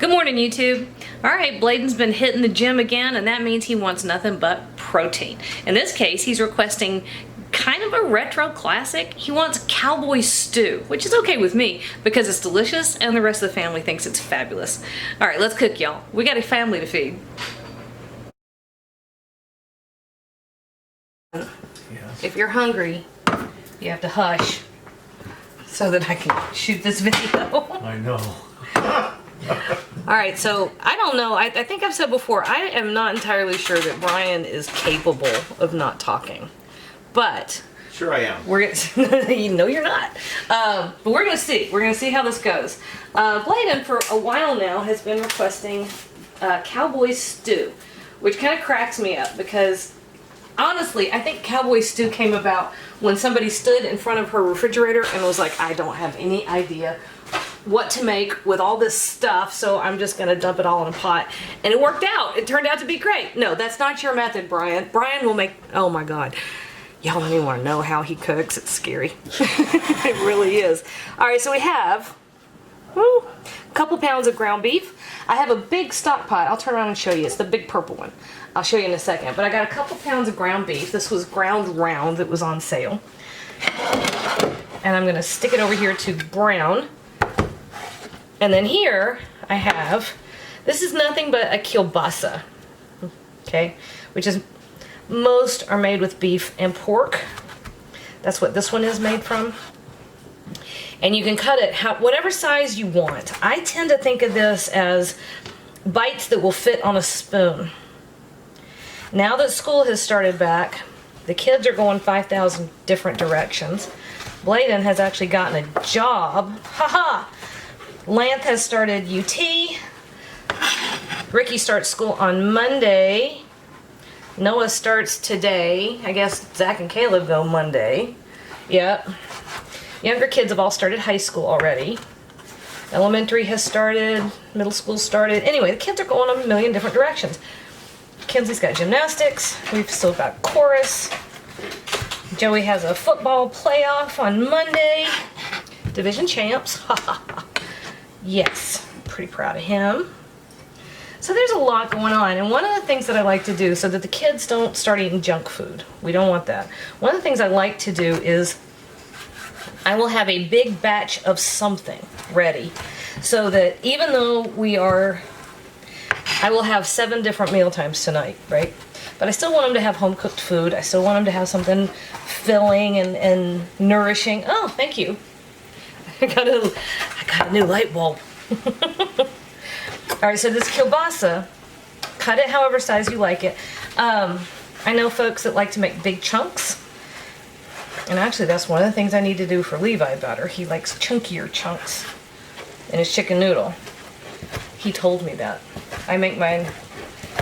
Good morning, YouTube. All right, Bladen's been hitting the gym again, and that means he wants nothing but protein. In this case, he's requesting kind of a retro classic. He wants Cowboy Stew, which is okay with me because it's delicious and the rest of the family thinks it's fabulous. All right, let's cook, y'all. We got a family to feed. Yes. If you're hungry, you have to hush so that I can shoot this video. I know. All right, so I don't know. I think I've said before, I am not entirely sure that Brian is capable of not talking, but sure I am. We're gonna, no, you're not. But we're gonna see. We're gonna see how this goes. Bladen, for a while now, has been requesting Cowboy Stew, which kind of cracks me up because honestly, I think Cowboy Stew came about when somebody stood in front of her refrigerator and was like, I don't have any idea what to make with all this stuff, so I'm just gonna dump it all in a pot. And it worked out. It turned out to be great. No, that's not your method, Brian. Brian will make, oh my God. Y'all don't even wanna know how he cooks. It's scary. It really is. All right, so we have a couple pounds of ground beef. I have a big stock pot. I'll turn around and show you. It's the big purple one. I'll show you in a second. But I got a couple pounds of ground beef. This was ground round. It was on sale. And I'm gonna stick it over here to brown. And then here I have, this is nothing but a kielbasa, okay? Which is, most are made with beef and pork. That's what this one is made from. And you can cut it whatever size you want. I tend to think of this as bites that will fit on a spoon. Now that school has started back, the kids are going 5,000 different directions. Bladen has actually gotten a job. Haha! Lance has started UT. Ricky starts school on Monday. Noah starts today. I guess Zach and Caleb go Monday. Yep. Younger kids have all started high school already. Elementary has started. Middle school started. Anyway, the kids are going a million different directions. Kenzie's got gymnastics. We've still got chorus. Joey has a football playoff on Monday. Division champs. Ha ha ha. Yes, pretty proud of him. So there's a lot going on, and one of the things that I like to do so that the kids don't start eating junk food, we don't want that. One of the things I like to do is I will have a big batch of something ready so that even though I will have 7 different meal times tonight, right? But I still want them to have home cooked food. I still want them to have something filling and nourishing. Oh, thank you. I got a new light bulb. All right, so this kielbasa, cut it however size you like it. I know folks that like to make big chunks. And actually, that's one of the things I need to do for Levi better. He likes chunkier chunks in his chicken noodle. He told me that. I make my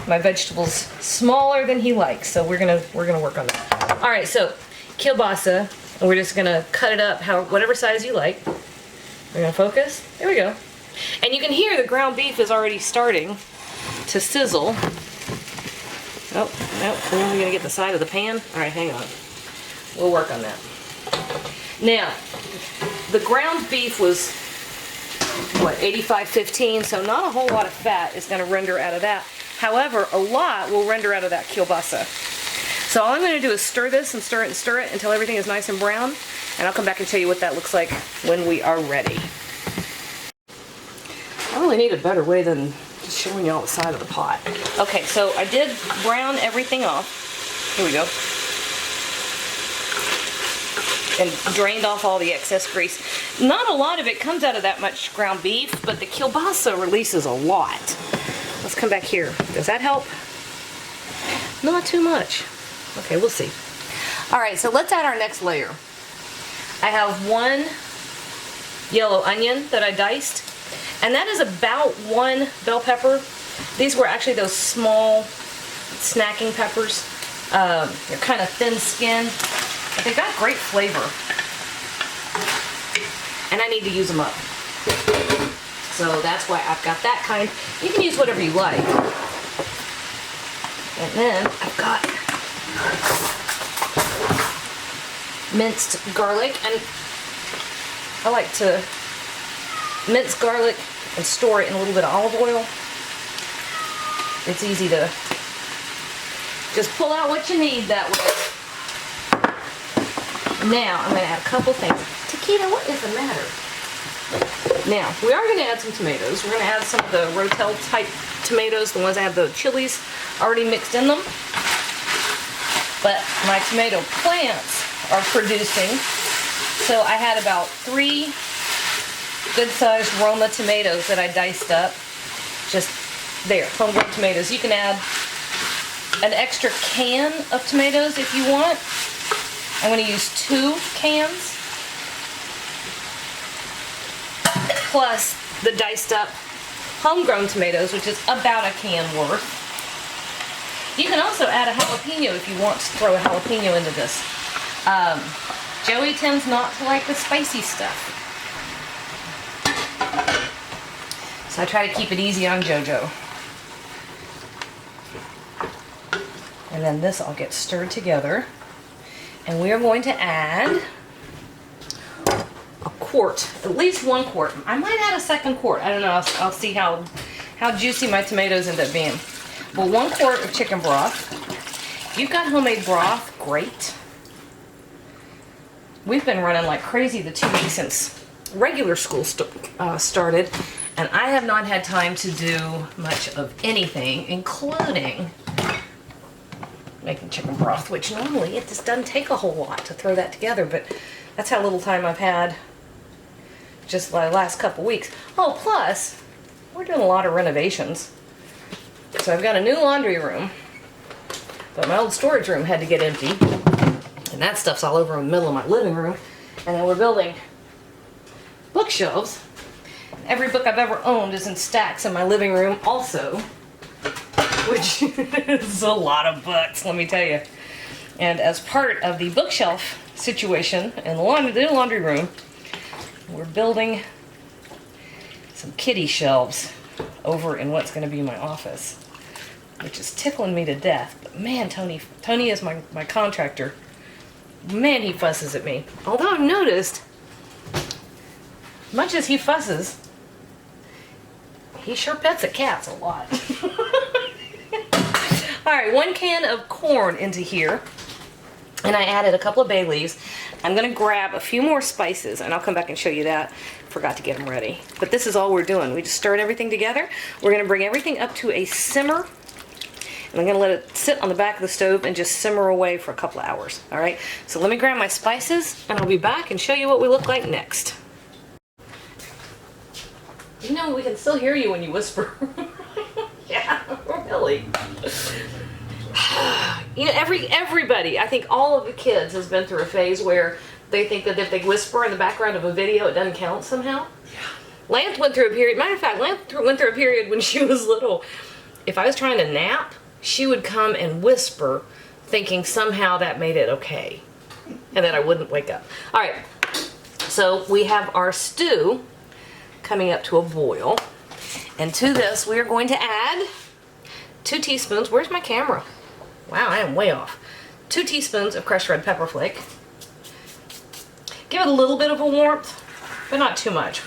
vegetables smaller than he likes, so we're gonna work on that. All right, so kielbasa, and we're just gonna cut it up whatever size you like. We're gonna focus. There we go. And you can hear the ground beef is already starting to sizzle. Oh, no, we're gonna get the side of the pan. All right, hang on. We'll work on that. Now, the ground beef was, what, 85-15, so not a whole lot of fat is gonna render out of that. However, a lot will render out of that kielbasa. So all I'm gonna do is stir this and stir it until everything is nice and brown. And I'll come back and tell you what that looks like when we are ready. I really need a better way than just showing you all the side of the pot. Okay, so I did brown everything off. Here we go. And drained off all the excess grease. Not a lot of it comes out of that much ground beef, but the kielbasa releases a lot. Let's come back here. Does that help? Not too much. Okay, we'll see. All right, so let's add our next layer. I have 1 yellow onion that I diced, and that is about 1 bell pepper. These were actually those small snacking peppers. They're kind of thin skinned, but they got great flavor. And I need to use them up. So that's why I've got that kind. You can use whatever you like. And then I've got minced garlic, and I like to mince garlic and store it in a little bit of olive oil, it's easy to just pull out what you need that way. Now, I'm going to add a couple things. Taquita, what is the matter? Now, we are going to add some tomatoes. We're going to add some of the Rotel type tomatoes, the ones that have the chilies already mixed in them. But my tomato plants are producing. So I had about 3 good-sized Roma tomatoes that I diced up. Just there, homegrown tomatoes. You can add an extra can of tomatoes if you want. I'm going to use 2 cans. Plus the diced up homegrown tomatoes, which is about a can worth. You can also add a jalapeno if you want to throw a jalapeno into this. Joey tends not to like the spicy stuff. So I try to keep it easy on JoJo. And then this all gets stirred together. And we are going to add a quart, at least 1 quart. I might add a second quart. I don't know. I'll see how juicy my tomatoes end up being. But 1 quart of chicken broth. If you've got homemade broth, great. We've been running like crazy the 2 weeks since regular school started, and I have not had time to do much of anything, including making chicken broth, which normally it just doesn't take a whole lot to throw that together, but that's how little time I've had just the last couple weeks. Oh, plus, we're doing a lot of renovations. So I've got a new laundry room, but my old storage room had to get empty, and that stuff's all over in the middle of my living room. And then we're building bookshelves. Every book I've ever owned is in stacks in my living room also, which is a lot of books, let me tell you. And as part of the bookshelf situation in the new laundry room, we're building some kitty shelves over in what's going to be my office, which is tickling me to death. But man, Tony is my contractor. Man, he fusses at me. Although I've noticed, much as he fusses, he sure pets at cats a lot. Alright, 1 can of corn into here. And I added a couple of bay leaves. I'm going to grab a few more spices, and I'll come back and show you that. Forgot to get them ready. But this is all we're doing. We just stirred everything together. We're going to bring everything up to a simmer. And I'm going to let it sit on the back of the stove and just simmer away for a couple of hours. Alright, so let me grab my spices, and I'll be back and show you what we look like next. You know, we can still hear you when you whisper. Yeah, really. You know, everybody, I think all of the kids has been through a phase where they think that if they whisper in the background of a video, it doesn't count somehow. Yeah. Lance went through a period, matter of fact, Lance went through a period when she was little. If I was trying to nap, she would come and whisper, thinking somehow that made it okay. And then I wouldn't wake up. All right, so we have our stew coming up to a boil. And to this, we are going to add 2 teaspoons. Where's my camera? Wow, I am way off. 2 teaspoons of crushed red pepper flake. Give it a little bit of a warmth, but not too much.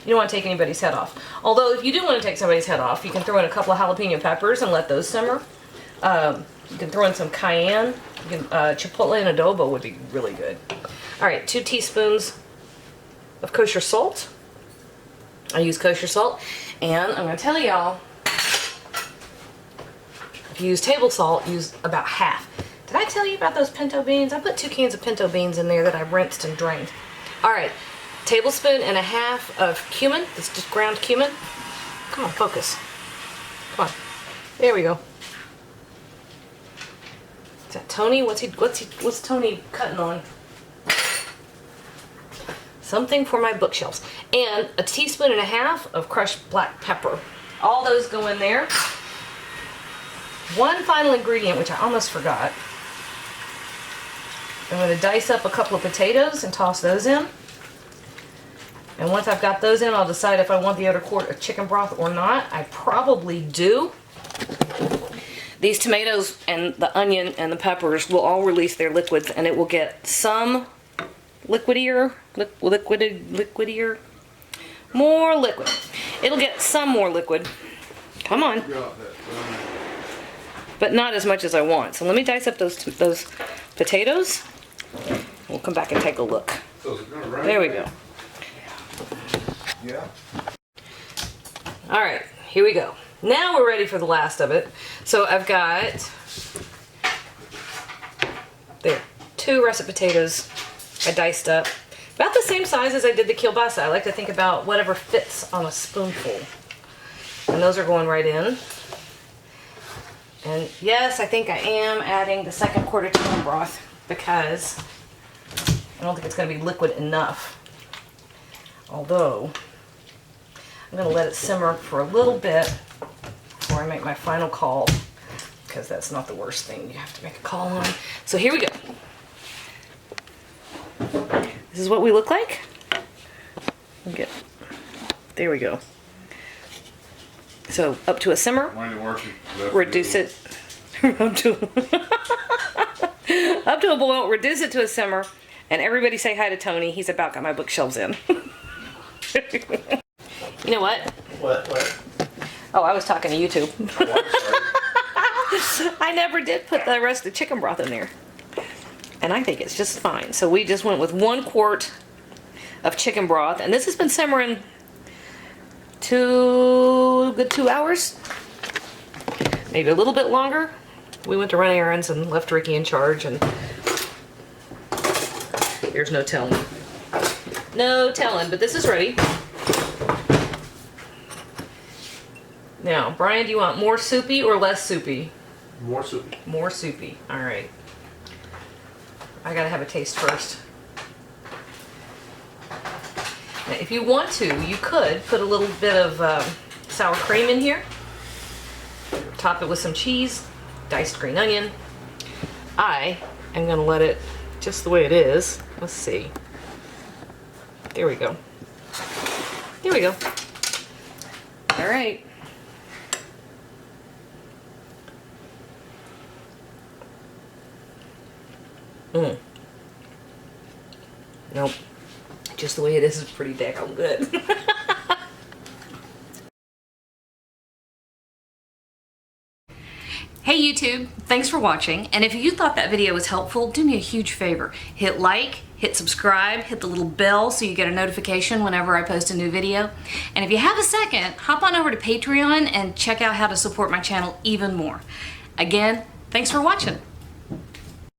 You don't want to take anybody's head off. Although, if you do want to take somebody's head off, you can throw in a couple of jalapeno peppers and let those simmer. You can throw in some cayenne. You can, chipotle and adobo would be really good. Alright, 2 teaspoons of kosher salt. I use kosher salt. And I'm going to tell y'all, if you use table salt, use about half. Did I tell you about those pinto beans? I put 2 cans of pinto beans in there that I rinsed and drained. Alright, tablespoon and a half of cumin. It's just ground cumin. Come on, focus. Come on. There we go. Is that Tony? What's Tony cutting on? Something for my bookshelves. And a teaspoon and a half of crushed black pepper. All those go in there. One final ingredient, which I almost forgot. I'm going to dice up a couple of potatoes and toss those in. And once I've got those in, I'll decide if I want the other quart of chicken broth or not. I probably do. These tomatoes and the onion and the peppers will all release their liquids, and it will get some liquidier, more liquid. It'll get some more liquid. Come on. But not as much as I want. So let me dice up those potatoes. We'll come back and take a look. There we go. Yeah. All right, here we go. Now we're ready for the last of it. So I've got there 2 russet potatoes I diced up. About the same size as I did the kielbasa. I like to think about whatever fits on a spoonful. And those are going right in. And yes, I think I am adding the 2nd quart of chicken broth because I don't think it's going to be liquid enough. Although, I'm going to let it simmer for a little bit before I make my final call, because that's not the worst thing you have to make a call on. So here we go. This is what we look like. There we go. So up to a simmer. Reduce it up to a boil. Reduce it to a simmer, and everybody say hi to Tony. He's about got my bookshelves in. You know what? What? Oh, I was talking to YouTube. I never did put the rest of the chicken broth in there. And I think it's just fine. So we just went with 1 quart of chicken broth. And this has been simmering good 2 hours. Maybe a little bit longer. We went to run errands and left Ricky in charge, and there's no telling. No telling, but this is ready. Now, Brian, do you want more soupy or less soupy? More soupy. More soupy. All right. I gotta have a taste first. Now, if you want to, you could put a little bit of sour cream in here. Top it with some cheese, diced green onion. I am gonna let it just the way it is. Let's see. There we go. There we go. All right. Nope. Just the way it is pretty daggone good. Hey YouTube, thanks for watching, and if you thought that video was helpful, do me a huge favor. Hit like, hit subscribe, hit the little bell so you get a notification whenever I post a new video. And if you have a second, hop on over to Patreon and check out how to support my channel even more. Again, thanks for watching.